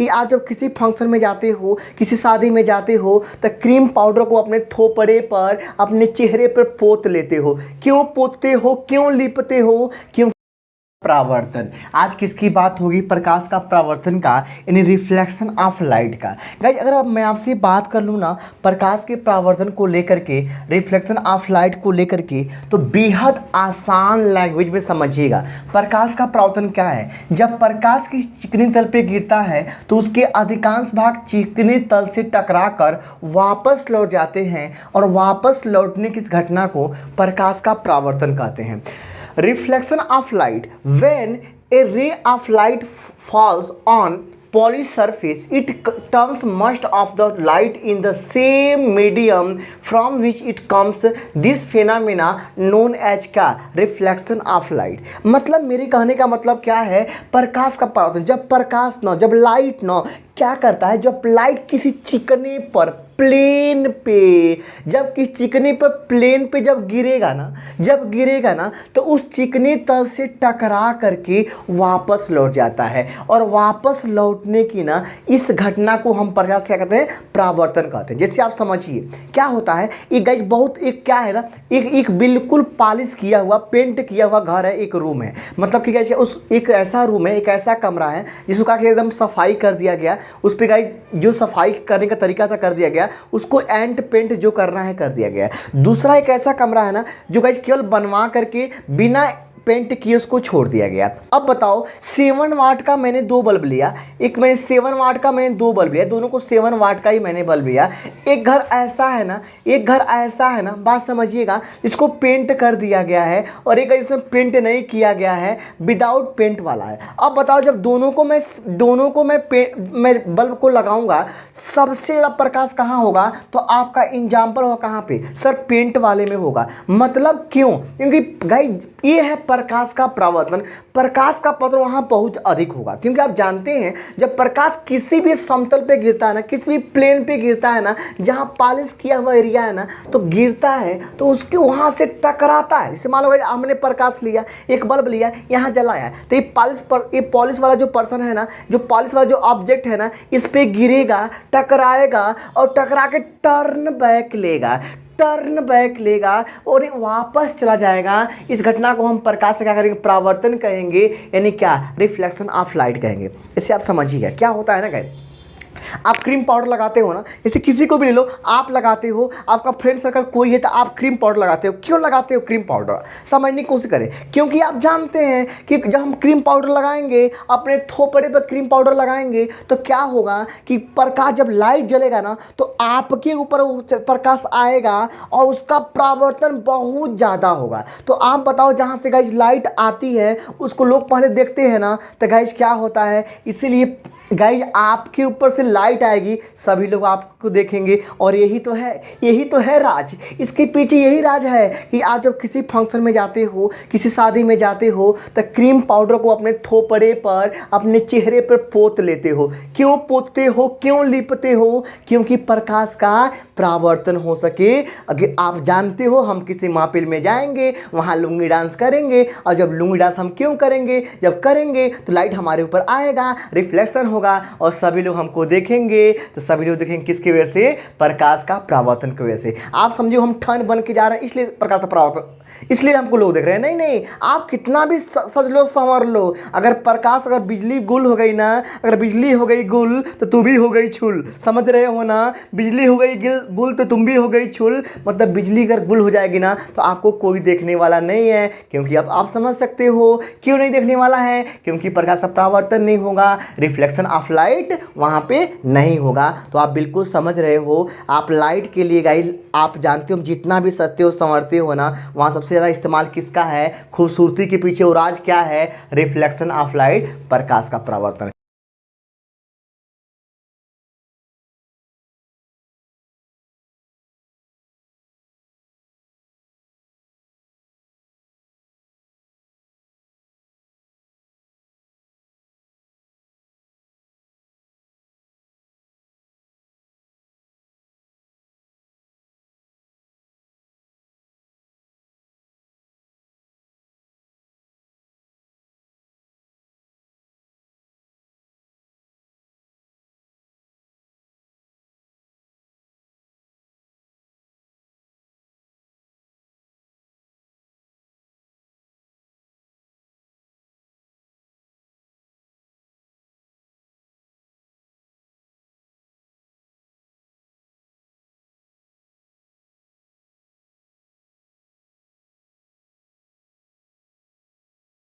कि आप जब किसी फंक्शन में जाते हो, किसी शादी में जाते हो तो क्रीम पाउडर को अपने थोपड़े पर, अपने चेहरे पर पोत लेते हो। क्यों पोतते हो, क्यों लिपते हो? क्यों? परावर्तन। आज किसकी बात होगी? प्रकाश का परावर्तन का, यानी रिफ्लेक्शन ऑफ लाइट का। गाइस अगर अब मैं आपसे बात कर लूँ ना प्रकाश के परावर्तन को लेकर के, रिफ्लेक्शन ऑफ लाइट को लेकर के, तो बेहद आसान लैंग्वेज में समझिएगा। प्रकाश का परावर्तन क्या है? जब प्रकाश की चिकनी तल पे गिरता है तो उसके अधिकांश भाग चिकनी तल से टकरा कर वापस लौट जाते हैं, और वापस लौटने की इस घटना को प्रकाश का परावर्तन कहते हैं। Reflection of light. When a ray of light falls on polished surface, it turns most of the light in the same medium from which it comes. This phenomena known as क्या? Reflection of light. मतलब मेरे कहने का मतलब क्या है? प्रकाश का परावर्तन। जब प्रकाश न, जब लाइट न क्या करता है, जब लाइट किसी चिकने पर, प्लेन पे, जब किसी चिकने पर, प्लेन पे जब गिरेगा ना, तो उस चिकने तल से टकरा करके वापस लौट जाता है, और वापस लौटने की ना इस घटना को हम प्रकाश क्या कहते हैं? परावर्तन कहते हैं। जैसे आप समझिए क्या होता है, एक गाइस बहुत एक क्या है ना, एक बिल्कुल पॉलिश किया हुआ, पेंट किया हुआ घर है, एक रूम है, मतलब कि कैसे उस एक ऐसा रूम है, एक ऐसा कमरा है जिसको क्या एकदम सफाई कर दिया गया, उस पर गाइस जो सफाई करने का तरीका था कर दिया गया, उसको एंड पेंट जो करना है कर दिया गया। दूसरा एक ऐसा कमरा है ना जो गाइस केवल बनवा करके बिना पेंट किए उसको छोड़ दिया गया। अब बताओ 7 वाट का मैंने 2 बल्ब लिया, एक मैंने 7 वाट का मैंने 2 बल्ब लिया, दोनों को 7 वाट का ही मैंने बल्ब लिया। एक घर ऐसा है ना, बात समझिएगा, इसको पेंट कर दिया गया है, और एक इसमें पेंट नहीं किया गया है, विदाउट पेंट वाला है। अब बताओ जब दोनों को मैं बल्ब को लगाऊंगा, सबसे ज़्यादा प्रकाश कहाँ होगा? तो आपका एग्जाम्पल होगा कहाँ पे? सर पेंट वाले में होगा। मतलब क्यों? क्योंकि गाइस ये है प्रकाश का परावर्तन। प्रकाश का परावर्तन वहां बहुत अधिक होगा, क्योंकि आप जानते हैं जब प्रकाश किसी भी समतल पे गिरता है ना, किसी भी प्लेन पे गिरता है ना, जहां पॉलिश किया हुआ एरिया है ना, तो गिरता है तो उसके वहां से टकराता है। जैसे मान लो हमने प्रकाश लिया, एक बल्ब लिया, यहाँ जलाया, तो ये पॉलिश वाला जो पर्सन है ना, जो पॉलिश वाला जो ऑब्जेक्ट है ना, इस पे गिरेगा, टकराएगा, और टकरा के टर्न बैक लेगा और वापस चला जाएगा। इस घटना को हम प्रकाश से क्या करेंगे? परावर्तन कहेंगे, यानी क्या? रिफ्लेक्शन ऑफ लाइट कहेंगे। इससे आप समझिएगा क्या होता है ना गाइस, आप क्रीम पाउडर लगाते हो ना, जैसे किसी को भी ले लो, आप लगाते हो, आपका फ्रेंड सर्कल कोई है तो आप क्रीम पाउडर लगाते हो। क्यों लगाते हो क्रीम पाउडर? समझने की कोशिश करें। क्योंकि आप जानते हैं कि जब हम क्रीम पाउडर लगाएंगे, अपने थोपड़े पर क्रीम पाउडर लगाएंगे, तो क्या होगा कि प्रकाश जब लाइट जलेगा ना, तो आपके ऊपर प्रकाश आएगा और उसका परावर्तन बहुत ज़्यादा होगा। तो आप बताओ जहाँ से गाइस लाइट आती है उसको लोग पहले देखते हैं ना, तो गाइस क्या होता है, इसीलिए गाइज आपके ऊपर से लाइट आएगी, सभी लोग आपको देखेंगे, और यही तो है राज। इसके पीछे यही राज है कि आप जब किसी फंक्शन में जाते हो, किसी शादी में जाते हो, तो क्रीम पाउडर को अपने थोपड़े पर, अपने चेहरे पर पोत लेते हो। क्यों पोतते हो, क्यों लिपते हो? क्योंकि प्रकाश का परावर्तन हो सके। अगर आप जानते हो हम किसी महफिल में जाएंगे, वहाँ लुंगी डांस करेंगे, और जब लुंगी डांस हम क्यों करेंगे? जब करेंगे तो लाइट हमारे ऊपर आएगा, रिफ्लेक्शन होगा, और सभी लोग हमको देखेंगे, तो सभी लोग देखेंगे किसकी वजह से? प्रकाश का परावर्तन की वजह से। आप समझो हम ठन बन के जा रहे हैं, इसलिए प्रकाश का परावर्तन, इसलिए हमको लोग देख रहे हैं। नहीं, आप कितना भी सज लो संवर लो, अगर प्रकाश, अगर बिजली गुल हो गई ना, अगर बिजली हो गई गुल तो तू भी हो गई छुल। समझ रहे हो ना? बिजली हो गई गुल तो तुम भी हो गई छुल। मतलब बिजली अगर गुल हो जाएगी ना, तो आपको कोई देखने वाला नहीं है। क्योंकि अब आप समझ सकते हो क्यों नहीं देखने वाला है? क्योंकि प्रकाश का परावर्तन नहीं होगा, रिफ्लेक्शन ऑफ लाइट वहाँ पे नहीं होगा। तो आप बिल्कुल समझ रहे हो। आप लाइट के लिए गाइस आप जानते हो, जितना भी सजते हो संवरते हो ना, वहाँ सबसे ज़्यादा इस्तेमाल किसका है? खूबसूरती के पीछे वो राज क्या है? रिफ्लेक्शन ऑफ लाइट, प्रकाश का परावर्तन।